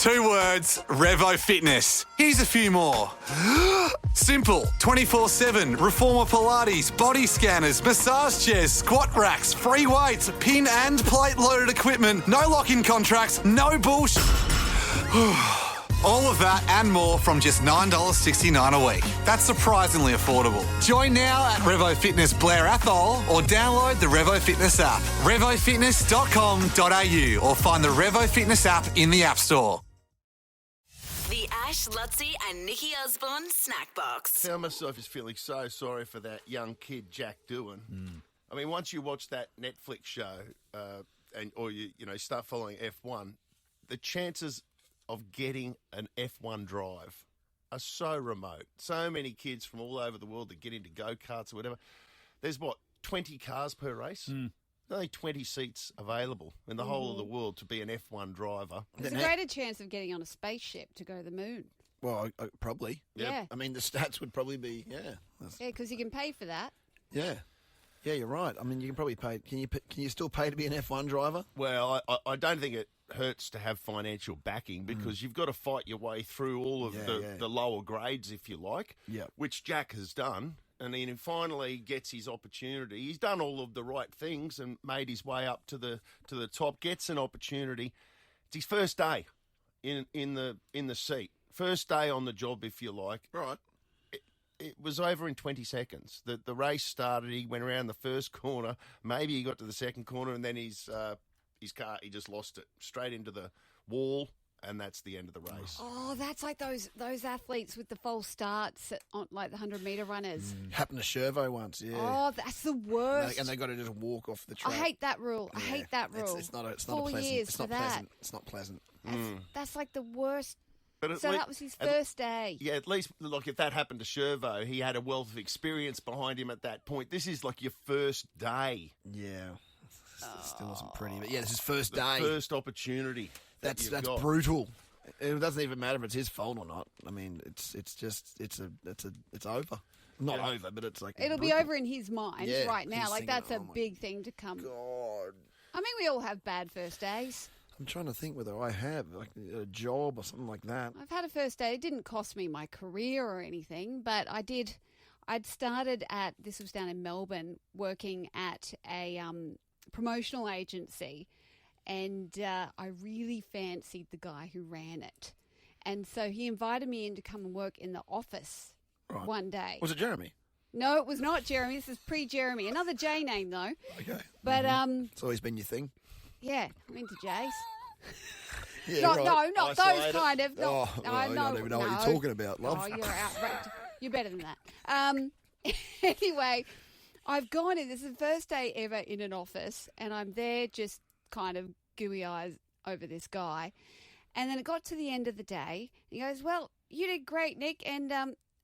2 words, Revo Fitness. Here's a few more. Simple, 24/7, reformer Pilates, body scanners, massage chairs, squat racks, free weights, pin and plate loaded equipment, no lock-in contracts, no bullshit. All of that and more from just $9.69 a week. That's surprisingly affordable. Join now at Revo Fitness Blair Athol or download the Revo Fitness app. RevoFitness.com.au or find the Revo Fitness app in the App Store. The Ash, Lutzi and Nikki Osborne Snackbox. Found myself just feeling so sorry for that young kid, Jack Doohan. I mean, once you watch that Netflix show or you start following F1, the chances of getting an F1 drive are so remote. So many kids from all over the world that get into go-karts or whatever. There's, 20 cars per race? There's only 20 seats available in the whole of the world to be an F1 driver. There's a greater chance of getting on a spaceship to go to the moon. Well, probably. Yeah. I mean, the stats would probably be, Yeah, because you can pay for that. Yeah. Yeah, you're right. I mean, you can probably pay. Can you still pay to be an F1 driver? Well, I don't think it hurts to have financial backing because you've got to fight your way through all of the lower grades, if you like, which Jack has done. And then he finally gets his opportunity. He's done all of the right things and made his way up to the top, gets an opportunity. It's his first day in the seat. First day on the job, if you like. Right. It was over in 20 seconds. The race started. He went around the first corner. Maybe he got to the second corner, and then his car, he just lost it straight into the wall, and that's the end of the race. Oh, that's like those athletes with the false starts on like the 100-metre runners. Happened to Shervo once. Yeah. Oh, that's the worst. And they got to just walk off the track. I hate that rule. I hate that rule. It's not a 4 pleasant. years It's for not that. pleasant. It's not pleasant. That's like the worst. But So that was his first day. Yeah, at least, look, if that happened to Shervo, he had a wealth of experience behind him at that point. This is like your first day. Yeah. Still wasn't pretty, but yeah, it's his first day. First opportunity. That's brutal. It doesn't even matter if it's his fault or not. I mean, it's over. Not over, but it's like It'll be over in his mind right now. he's Like thinking, that's a "Oh my big thing to come. God. I mean, we all have bad first days. I'm trying to think whether I have like a job or something like that. I've had a first day. It didn't cost me my career or anything, but I did. I'd started this was down in Melbourne, working at a promotional agency, and I really fancied the guy who ran it. And so he invited me in to come and work in the office one day. Was it Jeremy? No, it was not Jeremy. This is pre-Jeremy. Another J name, though. Okay. But, It's always been your thing. yeah, I'm into J's. Yeah, No, right. not those Isolated. kind of. Oh, well, I don't even know what you're talking about, love. Oh, you're outrageous. You're better than that. Anyway, I've gone in. This is the first day ever in an office, and I'm there just kind of gooey eyes over this guy. And then it got to the end of the day. He goes, well, you did great, Nick, and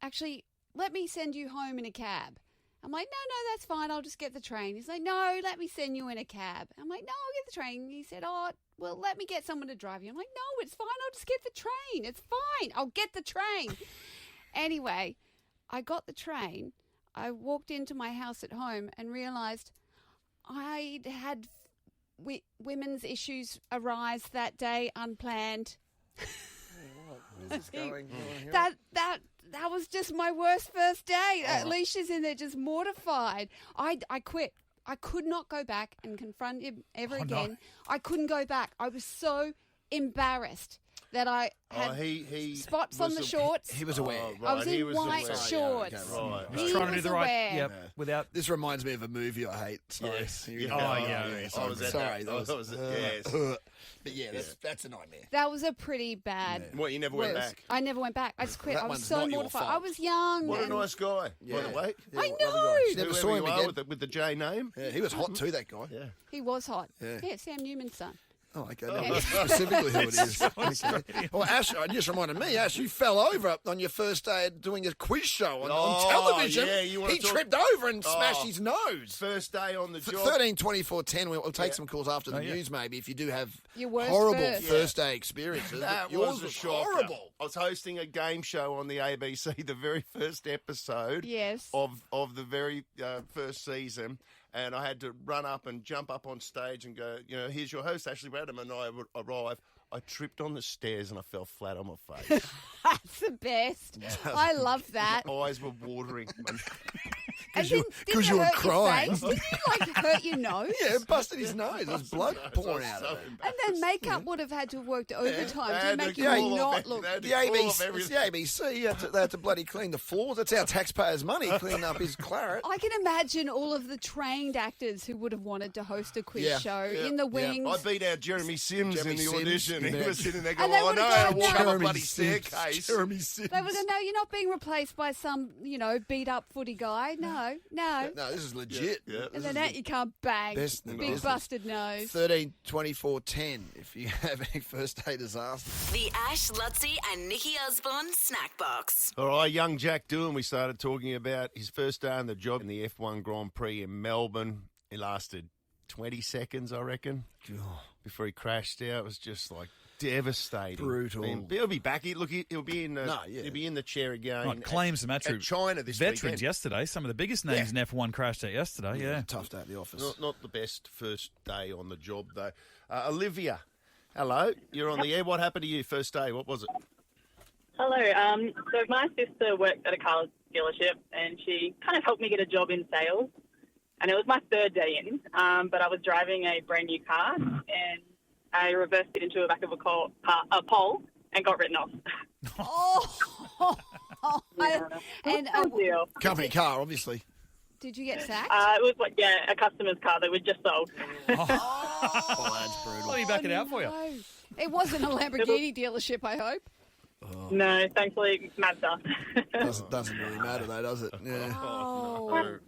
actually, let me send you home in a cab. I'm like, no, that's fine. I'll just get the train. He's like, no, let me send you in a cab. I'm like, no, I'll get the train. He said, oh, well, let me get someone to drive you. I'm like, no, it's fine. I'll just get the train. It's fine. I'll get the train. Anyway, I got the train. I walked into my house at home and realised I'd had women's issues arise that day unplanned. What is going on here? That was just my worst first day. Alicia's in there just mortified. I quit. I could not go back and confront him ever again. No. I couldn't go back. I was so embarrassed that I had spots on the shorts. He was aware. I was in white shorts. Yeah, okay, right. He was trying to do the right. aware. Yep. Without. This reminds me of a movie I hate. Sorry. Yes. Yeah. I was at sorry. that. That was yes. But yeah, that's a nightmare. That was a pretty bad. Yeah. What, you never went back? I never went back. I just quit. That I was one's so not your mortified. fault. I was young. What a nice guy, by the way. Yeah, I lovely know. guy. Never saw him Whoever you again. are with the J name. Yeah, he was hot too, that guy. Yeah. He was hot. Yeah. Sam Newman's son. Oh, okay. No, specifically who it is. Okay. Well, Ash, it just reminded me, Ash, you fell over on your first day doing a quiz show on television. Yeah, he tripped over and smashed his nose. First day on the job. 13-24-10. We'll take some calls after the news, maybe, if you do have Your worst horrible first. first day experiences. That Yours was a shocker. horrible. I was hosting a game show on the ABC, the very first episode Yes. of the very first season. And I had to run up and jump up on stage and go, here's your host, Ashley Bradham, and I would arrive. I tripped on the stairs and I fell flat on my face. That's the best. I love that. My eyes were watering. And you were hurt crying. Your face? Did you hurt your nose? Yeah, it busted his nose. There's blood pouring out of it. And then makeup would have had to have worked overtime to make you all of not it. look. They had The to call ABC, off it's the ABC. They had to bloody clean the floors. That's our taxpayers' money cleaning up his claret. I can imagine all of the trained actors who would have wanted to host a quiz show in the wings. I beat out Jeremy Sims in the Sims, audition. He yeah. was sitting there And going, they I know would've how to gone, walk no. up a bloody staircase. Jeremy Sims. They would go, no, you're not being replaced by some, beat up footy guy. No. No, this is legit. Yeah. And then you can't bang. Best in the Big business. busted nose. 13 24 10 if you have any first day disaster. The Ash, Lutzi and Nikki Osborne Snack Box. All right, young Jack Doohan, we started talking about his first day on the job in the F1 Grand Prix in Melbourne. It lasted 20 seconds, I reckon, before he crashed out. It was just like devastating. Brutal. I mean, he'll be back. He'll be in. He'll be in the chair again. Right, claims the match at China this veterans weekend. yesterday. Some of the biggest names in F1 crashed out yesterday. Yeah. Tough day at the office. Not the best first day on the job, though. Olivia, hello. You're on the air. What happened to you first day? What was it? Hello. So my sister worked at a car dealership and she kind of helped me get a job in sales. And it was my third day in, but I was driving a brand new car and I reversed it into the back of a pole and got written off. And Deal. Company car, obviously. did you get sacked? It was a customer's car that we just sold. Oh, that's brutal. Let me back it out for you. No. It wasn't a Lamborghini dealership, I hope. No, thankfully, Mazda. Doesn't really matter though, does it? Yeah. Oh,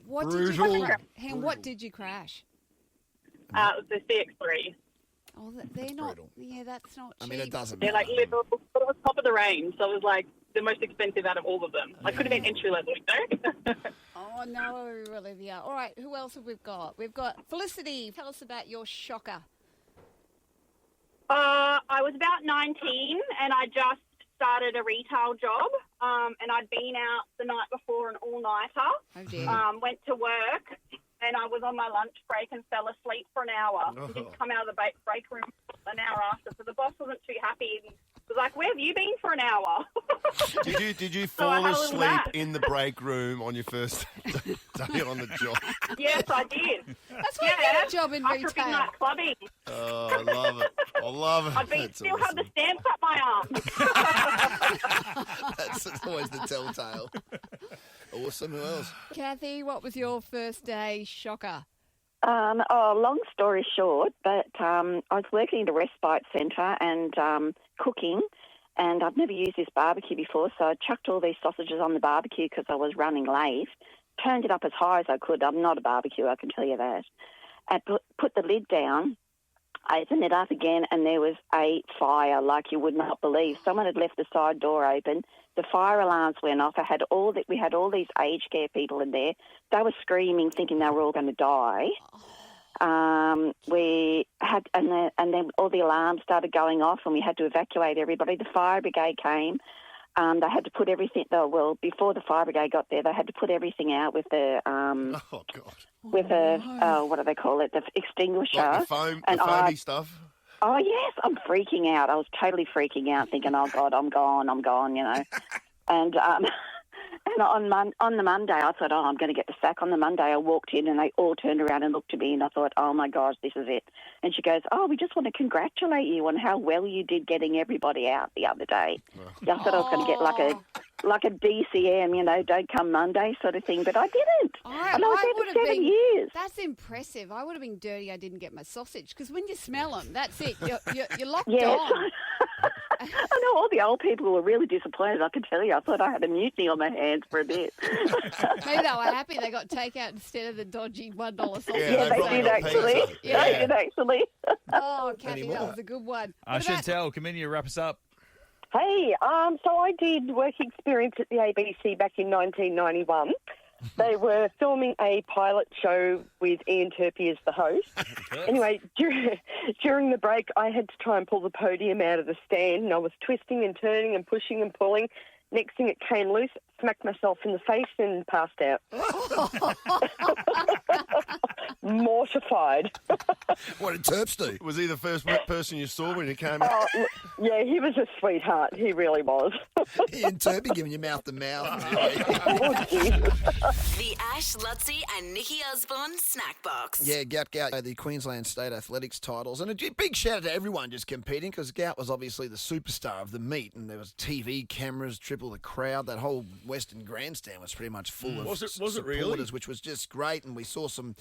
what Brutal. what did you crash? It was the CX-3. Oh, they're not. brutal. Yeah, that's not cheap. I mean, it doesn't They're matter. like little, but it was top of the range, so it was like the most expensive out of all of them. Like, could have been entry level, you know? Oh no, Olivia. All right, who else have we got? We've got Felicity. Tell us about your shocker. I was about 19 and I just started a retail job and I'd been out the night before an all-nighter. Oh dear. Went to work and I was on my lunch break and fell asleep for an hour. Oh. Didn't come out of the break room an hour after. So the boss wasn't too happy and was like, where have you been for an hour? Did you So I fall had a little asleep nap. in the break room on your first day on the job? Yes, I did. That's why you get a job in After retail. midnight clubbing. Oh, I love it. I love it. I'd still have the stamps up my arm. That's always the telltale. Awesome. Who else? Kathy, what was your first day shocker? Long story short, but I was working at a respite centre and cooking, and I've never used this barbecue before, so I chucked all these sausages on the barbecue because I was running late, turned it up as high as I could. I'm not a barbecue, I can tell you that. And put the lid down, opened it up again, and there was a fire like you would not believe. Someone had left the side door open. The fire alarms went off. We had all these aged care people in there. They were screaming, thinking they were all going to die. We had, and then all the alarms started going off, and we had to evacuate everybody. The fire brigade came. They had to put everything. Before the fire brigade got there, they had to put everything out with the Oh, God. what do they call it? The extinguisher. Like the foam, And the foamy I- stuff. Oh, yes, I'm freaking out. I was totally freaking out, thinking, oh, God, I'm gone, you know. And on the Monday, I thought, I'm going to get the sack. On the Monday, I walked in and they all turned around and looked at me and I thought, oh, my gosh, this is it. And she goes, we just want to congratulate you on how well you did getting everybody out the other day. I thought I was going to get like a DCM, you know, don't come Monday sort of thing, but I didn't. And I was there for 7 years. That's impressive. I would have been dirty. I didn't get my sausage because when you smell them, that's it. You're locked Yes. on. I know all the old people were really disappointed, I can tell you. I thought I had a mutiny on my hands for a bit. Maybe they were happy they got takeout instead of the dodgy $1 sausage. Yeah, They probably did got actually. pizza. They did actually. Oh, Kathy, that was a good one. What about- Chantel, come in here, wrap us up. Hey, so I did work experience at the ABC back in 1991. They were filming a pilot show with Ian Turpie as the host. Anyway, during the break, I had to try and pull the podium out of the stand, and I was twisting and turning and pushing and pulling. Next thing, it came loose, smacked myself in the face and passed out. Mortified. What did Terps do? Was he the first person you saw when he came out? Oh, yeah, he was a sweetheart. He really was. He and Terpy giving you mouth to mouth. Oh, Jesus. The Ash, Lutzi and Nikki Osborne Snackbox. Yeah, Gout, the Queensland State Athletics titles. And a big shout out to everyone just competing, because Gout was obviously the superstar of the meet, and there was TV cameras, triple the crowd. That whole Western Grandstand was pretty much full of Was it supporters, really? which was just great. And we saw some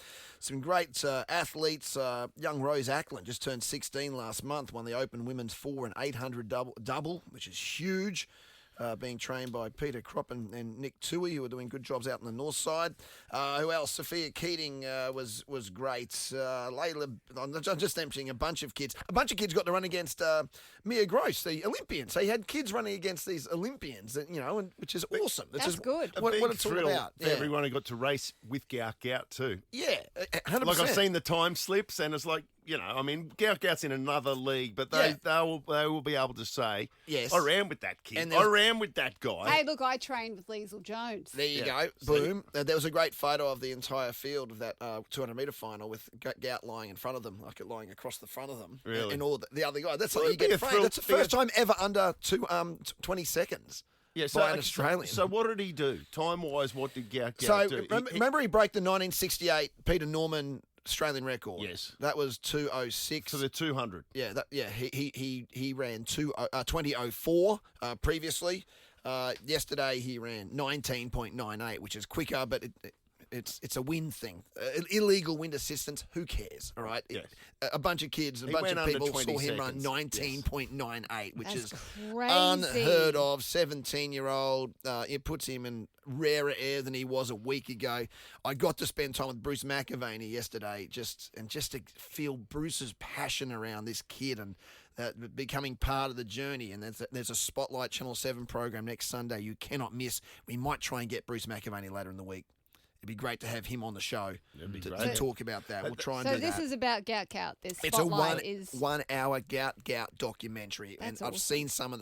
great athletes. Young Rose Ackland just turned 16 last month, won the Open Women's 4 and 800 double, which is huge. Being trained by Peter Kropp and Nick Tui, who are doing good jobs out on the north side. Who else? Sophia Keating was great. Layla, I'm just emptying a bunch of kids. A bunch of kids got to run against Mia Gross, the Olympians. So you had kids running against these Olympians, which is awesome. That's good. A What big it's all thrill about. for everyone who got to race with Gout too. Yeah, 100%. Like I've seen the time slips, and it's like, Gout's in another league, but they will be able to say, yes, I ran with that kid. And I ran with that guy. Hey, look, I trained with Liesl Jones. There you go. Boom. There was a great photo of the entire field of that 200-metre final with Gout lying in front of them, like lying across the front of them. Really? And all the other guys. That's Well, like you it'd be get a framed. thrill- That's the first time ever under 20 seconds. Yeah, by an Australian. So what did he do? Time-wise, what did Gout do? Remember he broke the 1968 Peter Norman Australian record. Yes. That was 2:06. So the 200. Yeah, he ran 20:04 previously. Yesterday he ran 19.98, which is quicker, but it's a win thing. Illegal wind assistance, who cares? All right. Yes. A bunch of kids, He bunch went of under people 20 saw him run seconds. 19.98, which That's is crazy. unheard of. 17-year-old. It puts him in rarer air than he was a week ago. I got to spend time with Bruce McAvaney yesterday, just to feel Bruce's passion around this kid and becoming part of the journey. And there's a Spotlight Channel 7 program next Sunday you cannot miss. We might try and get Bruce McAvaney later in the week. It'd be great to have him on the show to talk about that. We'll try and do So that. this is about Gout. This It's a spotlight is 1 hour Gout documentary, and That's I've awesome. seen some of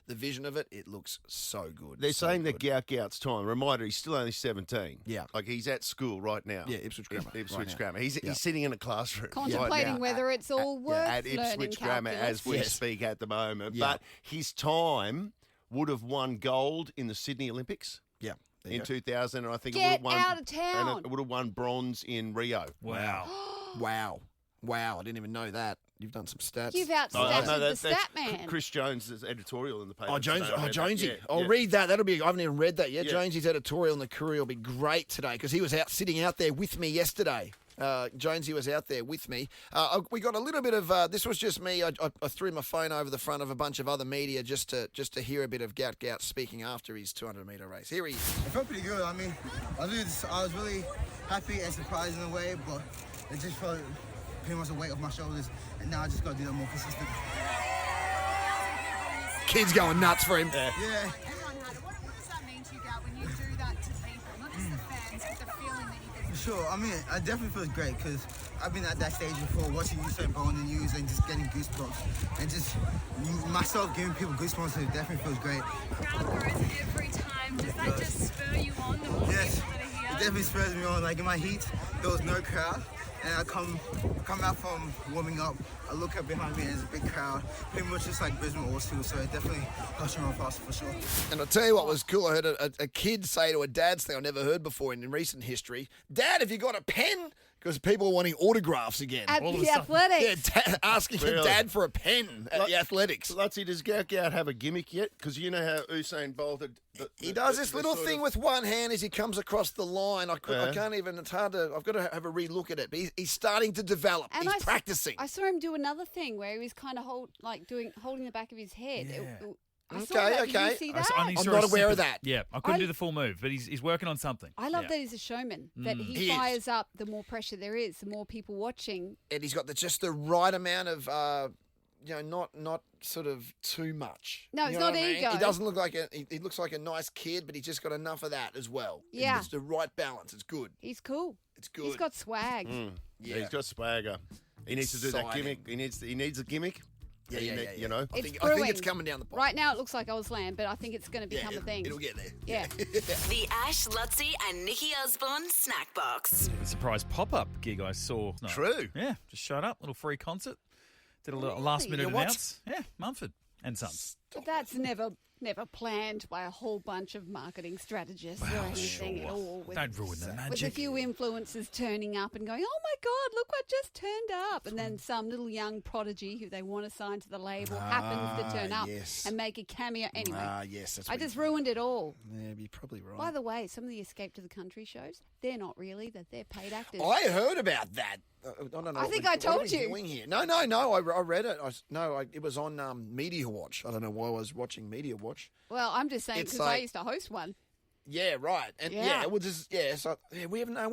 the vision of it. It looks so good. They're so saying that good. Gout's time. Reminder, he's still only 17. Yeah. Like he's at school right now. Yeah, Ipswich Grammar. Ipswich right now. Grammar. He's sitting in a classroom contemplating right now whether it's all worth at learning Ipswich Grammar calculus. as we Yes. speak at the moment. Yeah. But his time would have won gold in the Sydney Olympics Yeah. There you in go. 2000, and I think Get it would have won out of town. and it would have won bronze in Rio. Wow. Wow. I didn't even know that. You've done some stats. You've outstated the stat man. Chris Jones' editorial in the paper. Oh, Jones. today. Oh, Jonesy. Yeah, I'll yeah. read that. That'll be. I haven't even read that yet. Yeah. Jonesy's editorial in the Courier will be great today because he was sitting out there with me yesterday. Jonesy was out there with me. We got a little bit of. This was just me. I threw my phone over the front of a bunch of other media just to hear a bit of Gout speaking after his 200-metre race. Here he is. It felt pretty good. I mean, I was really happy and surprised in a way, but it just felt pretty much a weight off my shoulders, and now I just got to do that more consistent. Kids going nuts for him. Yeah. Everyone had it. What does that mean to you, Gout, when you do that to people? Not just the fans, but the feeling that you get. For sure. I mean, it definitely feels great because I've been at that stage before, watching Usain Bolt on the news and just getting goosebumps, and just myself giving people goosebumps. It definitely feels great. Crowd goes every time. Does that just spur you on the more Yes. people that are It here? definitely spurs me on. Like in my heat, there was no crowd, and I come out from warming up. I look up behind me, and there's a big crowd, pretty much just like Brisbane was too. So it definitely helps me on faster for sure. And I'll tell you what was cool. I heard a kid say to a dad's thing I never heard before in recent history, Dad, have you got a pen? Because people are wanting autographs again. At All of the a sudden- athletics. Yeah, asking your Really? dad for a pen at the athletics. Lutzi, does Gout have a gimmick yet? Because you know how Usain Bolt had... He does this little thing with one hand as he comes across the line. I can't even, it's hard to, I've got to have a re-look at it. But he's starting to develop. And He's practicing. I saw him do another thing where he was kind of holding the back of his head. Yeah. I saw that. Did you okay. see I that? only I'm saw not a aware of snippet. that. Yeah, I couldn't do the full move, but he's working on something. I love Yeah. that he's a showman. That He he is. fires up, the more pressure there is, the more people watching. And he's got just the right amount of, not sort of too much. No, it's You know not what I mean? ego. He doesn't look like he looks like a nice kid, but he's just got enough of that as well. Yeah. It's the right balance. It's good. He's cool. It's good. He's got swag. Yeah, he's got swagger. He needs to do that Exciting. gimmick. He needs a gimmick. Yeah. You know? I think brewing. it's coming down the pipe. Right now it looks like Auslan, but I think it's going to become a thing. It'll get there. Yeah. The Ash, Lutzi, and Nikki Osborne Snack Box. A surprise pop-up gig I saw. No. True. Yeah, just showed up, little free concert. Did a little last-minute You what? announce. Yeah, Mumford and Sons. But that's never planned by a whole bunch of marketing strategists or anything at all. Don't ruin the With magic. a few influencers turning up and going, oh my God, look what just turned up. And then some little young prodigy who they want to sign to the label happens to turn up yes. and make a cameo. Anyway, Yes. That's I what just ruined it all. Yeah, you're probably right. By the way, some of the Escape to the Country shows, they're not really, they're paid actors. I heard about that. I don't know. I think I told you. Doing here. No. I read it. It was on Media Watch. I don't know why I was watching Media Watch. Well, I'm just saying It's because I like- used to host one. Yeah, right. And Yeah. we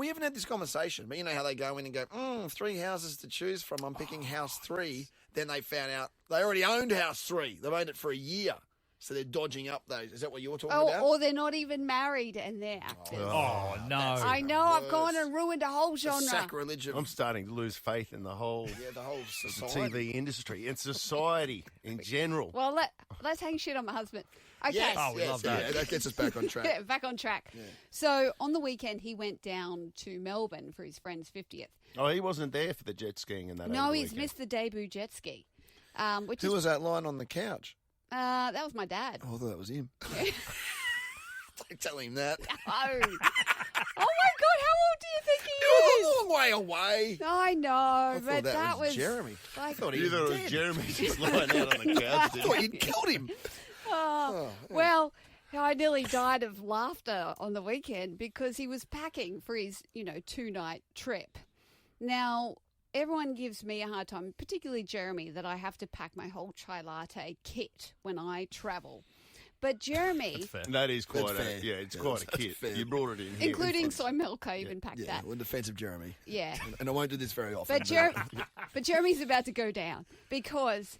haven't had this conversation. But you know how they go in and go, 3 houses to choose from. I'm picking house 3. Then they found out they already owned house 3. They've owned it for a year. So they're dodging up those. Is that what you're talking about? Or they're not even married and they're actors. Oh, no. I know, I've gone and ruined a whole genre. Sacrilege of I'm starting to lose faith in the whole the whole the society. TV industry and society in general. Well, let's hang shit on my husband. Okay. Yes, Oh, we love that. Yeah, that gets us back on track. Yeah, back on track. So on the weekend, he went down to Melbourne for his friend's 50th. Oh, he wasn't there for the jet skiing and that. No, over the he's weekend. missed the debut jet ski. Which Who is, was that lying on the couch? that was my dad. Oh, I thought that was him. Don't tell him that. Oh. Oh my God, how old do you think he It is? was a long way away. I know, I but thought that was was Jeremy. Like, I thought he You was thought it was dead. Jeremy just lying out on the couch. I didn't thought you? you'd killed him. well, I nearly died of laughter on the weekend because he was packing for his, 2-night trip. Now, everyone gives me a hard time, particularly Jeremy, that I have to pack my whole chai latte kit when I travel. But Jeremy, That is quite That's fair. it's quite a That's kit. fair. You brought it in here. including soy milk, I even packed Yeah, that. well, in defence of Jeremy. Yeah. And I won't do this very often. But Jeremy's about to go down because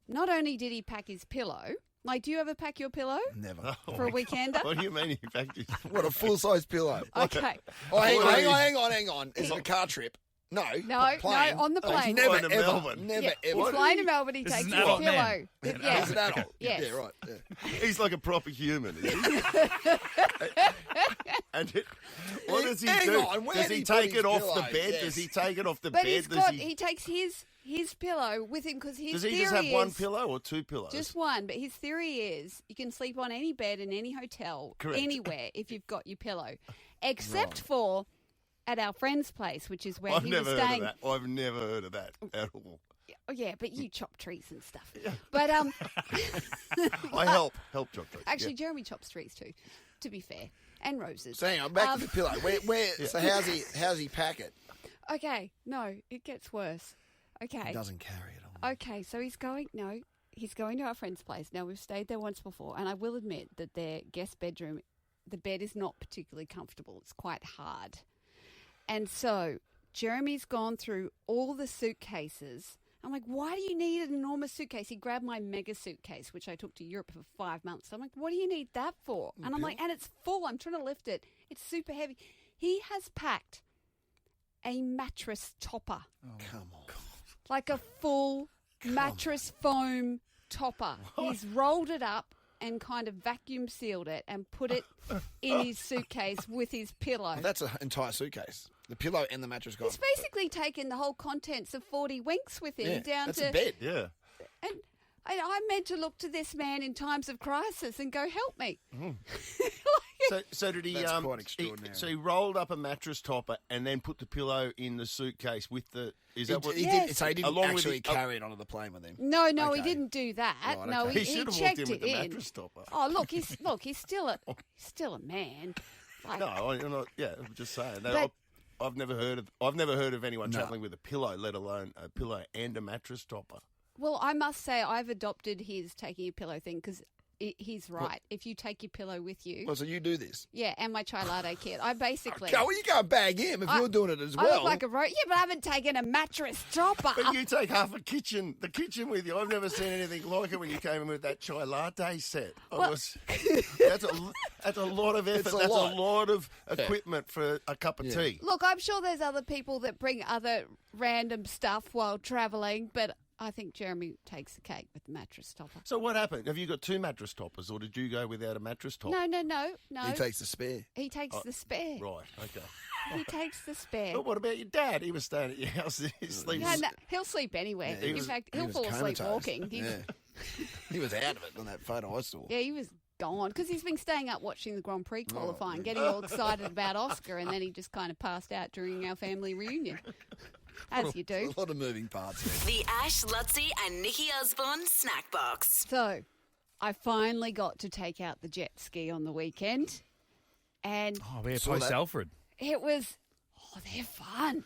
not only did he pack his pillow, like, do you ever pack your pillow Never. for a weekender? What do you mean? In fact, What a full-size pillow. Okay. Oh, hang on. Is it a car trip? No. No, plane. no, on the Oh, it's plane. never, Flying to ever, Melbourne. never, Yeah, ever. he's flying to Melbourne, he This takes is his an adult pillow. man. Yeah. He's an adult. Yes. Yeah, right. Yeah. he's like a proper human. Isn't he? What does he Hang do? on, where Does did he he put take his it off the pillow? bed? Yes. Does he take it off the But bed? he takes his pillow with him because his Does theory he just have is one pillow or two pillows? just one. But his theory is you can sleep on any bed in any hotel, Correct. anywhere if you've got your pillow, except for at our friend's place, which is where I've he never was heard staying. of that. I've never heard of that at all. Oh, yeah, but you chop trees and stuff. But I help chop trees. actually, Jeremy chops trees too. To be fair, and roses. So hang on, back to the pillow. So how's he pack it? Okay, no, it gets worse. Okay. He doesn't carry it on. Okay, so he's going to our friend's place. Now, we've stayed there once before, and I will admit that their guest bedroom, the bed is not particularly comfortable. It's quite hard. And so Jeremy's gone through all the suitcases. I'm like, why do you need an enormous suitcase? He grabbed my mega suitcase, which I took to Europe for 5 months. I'm like, what do you need that for? And I'm like, and it's full. I'm trying to lift it. It's super heavy. He has packed a mattress topper. Come on. Like a full mattress foam topper. He's rolled it up and kind of vacuum sealed it and put it in his suitcase with his pillow. That's an entire suitcase. The pillow and the mattress gone. He's basically taken the whole contents of 40 Winks with him down that's to a bed. Yeah. And I'm meant to look to this man in times of crisis and go, help me. So did he? That's quite extraordinary. So he rolled up a mattress topper and then put the pillow in the suitcase with the. Is that what? He Yes. did, so he didn't Along with actually the- carry it onto the plane with him. No, he Okay. didn't do that. Right, No, okay. He he should have checked walked in with it the in. mattress topper. Oh, he's still a man. Like, No, I'm not. Yeah, I'm just saying. But- I've never heard of anyone travelling with a pillow, let alone a pillow and a mattress topper. Well, I must say I've adopted his taking a pillow thing because he's right. If you take your pillow with you, Well, so you do this. yeah, and my chai latte kit, I basically. Well, you can't bag him if I- you're doing it as I well. look like a yeah, but I haven't taken a mattress topper. But you take half the kitchen with you. I've never seen anything like it when you came in with that chai latte set. That's a lot of effort. It's a That's lot. a lot of equipment for a cup of tea. Look, I'm sure there's other people that bring other random stuff while travelling, but I think Jeremy takes the cake with the mattress topper. So what happened? Have you got 2 mattress toppers, or did you go without a mattress top? No. He takes the spare. He takes the spare. Right, okay. He takes the spare. But what about your dad? He was staying at your house. He sleeps. Yeah, no, he'll sleep anywhere. Yeah, In fact, he'll fall asleep comatose. walking. Yeah. He was out of it on that photo I saw. Yeah, he was gone because he's been staying up watching the Grand Prix qualifying, getting all excited about Oscar, and then he just kind of passed out during our family reunion. As you do. A lot of moving parts there. The Ash, Lutzi and Nikki Osborne Snack Box. So, I finally got to take out the jet ski on the weekend. And we're post Alfred. It was, they're fun.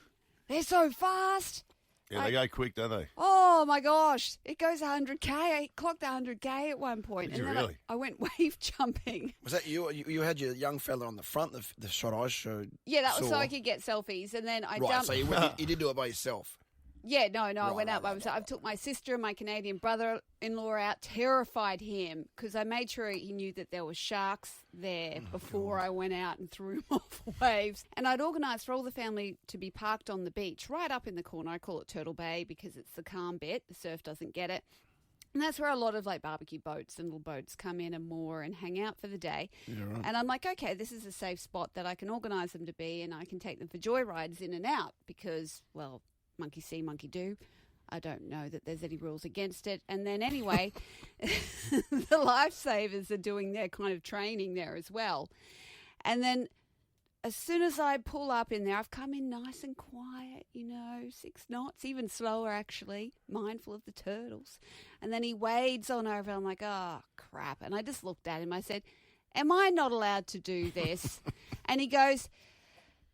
They're so fast. Yeah, they go quick, don't they? Oh, my gosh. It goes 100K. I clocked 100K at one point. Did you then really? I went wave jumping. Was that you? You had your young fella on the front, the shot I showed. Yeah, that was saw. so I could get selfies. And then I Right, jumped. so you did do it by yourself. Yeah, no, I went up. I took my sister and my Canadian brother-in-law out, terrified him, because I made sure he knew that there were sharks there before I went out and threw him off waves. And I'd organised for all the family to be parked on the beach, right up in the corner. I call it Turtle Bay because it's the calm bit. The surf doesn't get it. And that's where a lot of like barbecue boats and little boats come in and moor and hang out for the day. Yeah, right. And I'm like, okay, this is a safe spot that I can organise them to be, and I can take them for joyrides in and out because, well, monkey see, monkey do. I don't know that there's any rules against it. And then anyway, the lifesavers are doing their kind of training there as well. And then as soon as I pull up in there, I've come in nice and quiet, 6 knots, even slower actually, mindful of the turtles. And then he wades on over. I'm like, oh, crap. And I just looked at him. I said, am I not allowed to do this? And he goes,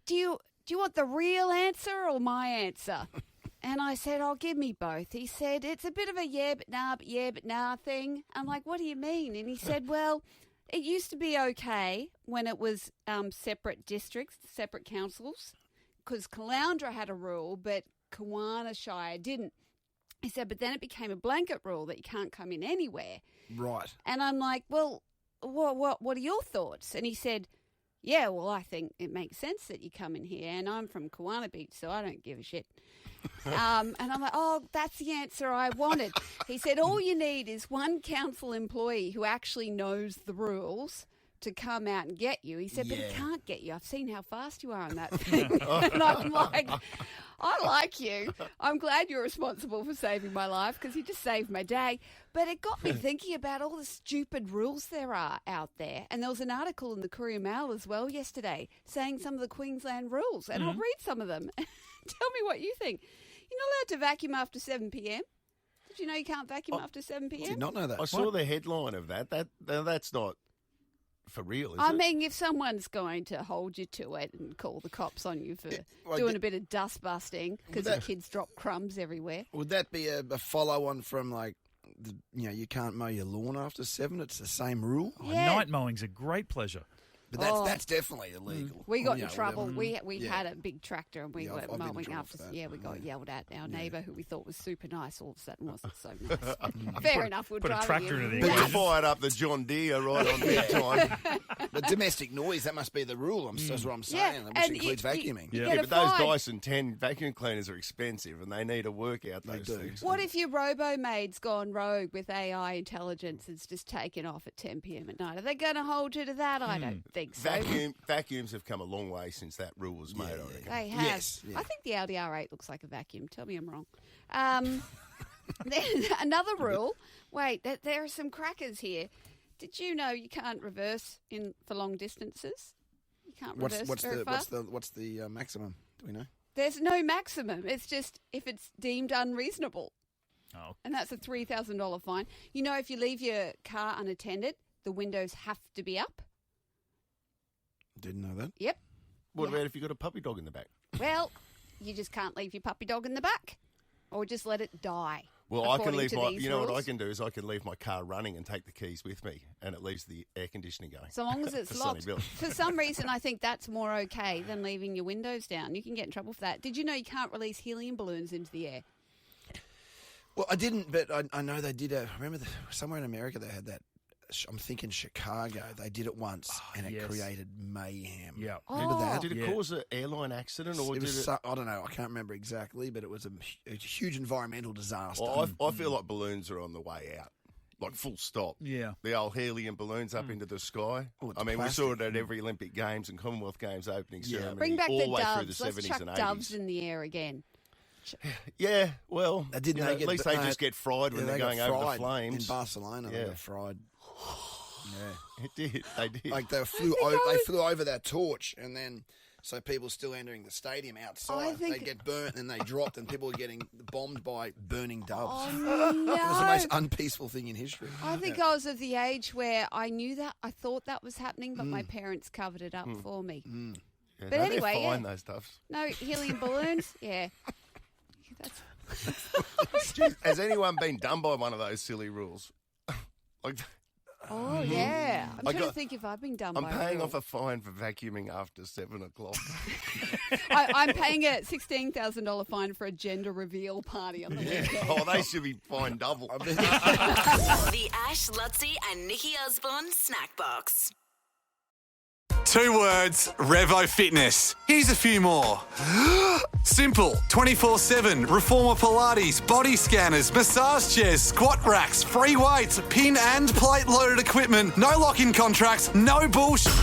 do you want the real answer or my answer? And I said, give me both. He said, it's a bit of a yeah, but nah thing. I'm like, what do you mean? And he said, well, it used to be okay when it was separate districts, separate councils, because Caloundra had a rule, but Kawana Shire didn't. He said, but then it became a blanket rule that you can't come in anywhere. Right. And I'm like, well, what are your thoughts? And he said, yeah, well, I think it makes sense that you come in here, and I'm from Kawana Beach, so I don't give a shit. And I'm like, oh, that's the answer I wanted. He said, all you need is one council employee who actually knows the rules to come out and get you. He said, but he can't get you. I've seen how fast you are on that thing. And I'm like, I like you. I'm glad you're responsible for saving my life because you just saved my day. But it got me thinking about all the stupid rules there are out there. And there was an article in the Courier Mail as well yesterday saying some of the Queensland rules. And I'll read some of them. Tell me what you think. You're not allowed to vacuum after 7 p.m. Did you know you can't vacuum after 7 p.m.? I did not know that. I saw the headline of that. That's not for real, is it? I mean, if someone's going to hold you to it and call the cops on you for doing a bit of dust busting because the kids drop crumbs everywhere. Would that be a follow-on from, like, you can't mow your lawn after 7? It's the same rule? Night mowing's a great pleasure. But that's definitely illegal. We got in trouble. We had a big tractor and we were mowing after. We got yelled at. Our neighbour, who we thought was super nice, all of a sudden wasn't so nice. Fair enough. We're put a driving tractor into the But you fired up the John Deere right on big time. But domestic noise, that must be the rule. That's what I'm saying. Which includes vacuuming. Yeah, but those Dyson 10 vacuum cleaners are expensive and they need to work out those things. What if your robo-maid's gone rogue with AI intelligence and's just taken off at 10 p.m. at night? Are they going to hold you to that? I don't think so. Vacuums have come a long way since that rule was made, I reckon. They have. Yes, I think the Audi R8 looks like a vacuum. Tell me I'm wrong. Then another rule. Wait, there are some crackers here. Did you know you can't reverse for long distances? You can't reverse very fast. What's the maximum? Do we know? There's no maximum. It's just if it's deemed unreasonable. Oh. And that's a $3,000 fine. You know, if you leave your car unattended, the windows have to be up. Didn't know that. Yep. What about if you've got a puppy dog in the back? Well, you just can't leave your puppy dog in the back or just let it die. Well, I can leave what I can do is I can leave my car running and take the keys with me and it leaves the air conditioning going. So long as it's locked. For some reason, I think that's more okay than leaving your windows down. You can get in trouble for that. Did you know you can't release helium balloons into the air? Well, I didn't, but I know they did. I remember somewhere in America they had that I'm thinking Chicago. They did it once, and it created mayhem. Yeah. Remember that? Did it cause an airline accident, or It did was it? I don't know. I can't remember exactly, but it was a huge environmental disaster. Well, I feel like balloons are on the way out. Like, full stop. Yeah. The old helium balloons up into the sky. Oh, it's I mean, plastic. we saw it at every Olympic Games and Commonwealth Games opening ceremony. Bring back all the the way through the doves. Let's 70s chuck and 80s. doves in the air again. Yeah, well, Didn't you know, they at get- least they just get fried when Yeah, they're they got going over the fried flames. in Barcelona. They Yeah. got fried. Yeah, It did. They did. like they flew over that torch, and then so people still entering the stadium outside, they get burnt, and they dropped, and people were getting bombed by burning doves. Oh, It was the most no. unpeaceful thing in history. I think I was of the age where I knew that. I thought that was happening, but my parents covered it up for me. Yeah, But no, they're anyway, fine, yeah. those doves. No helium balloons? Yeah. That's, Jeez, has anyone been done by one of those silly rules? Like, oh, yeah. I'm I trying to got- think if I've been done I'm by paying rule. off a fine for vacuuming after 7 o'clock. I'm paying a $16,000 fine for a gender reveal party on the weekend. Oh, they should be fined double. The Ash, Lutzi, and Nikki Osborne Snack Box. 2 words, Revo Fitness. Here's a few more. Simple, 24/7, Reformer Pilates, body scanners, massage chairs, squat racks, free weights, pin and plate loaded equipment, no lock-in contracts, no bullshit.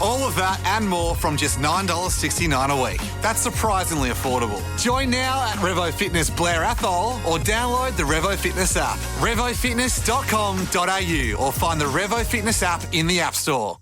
All of that and more from just $9.69 a week. That's surprisingly affordable. Join now at Revo Fitness Blair Athol or download the Revo Fitness app. RevoFitness.com.au or find the Revo Fitness app in the App Store.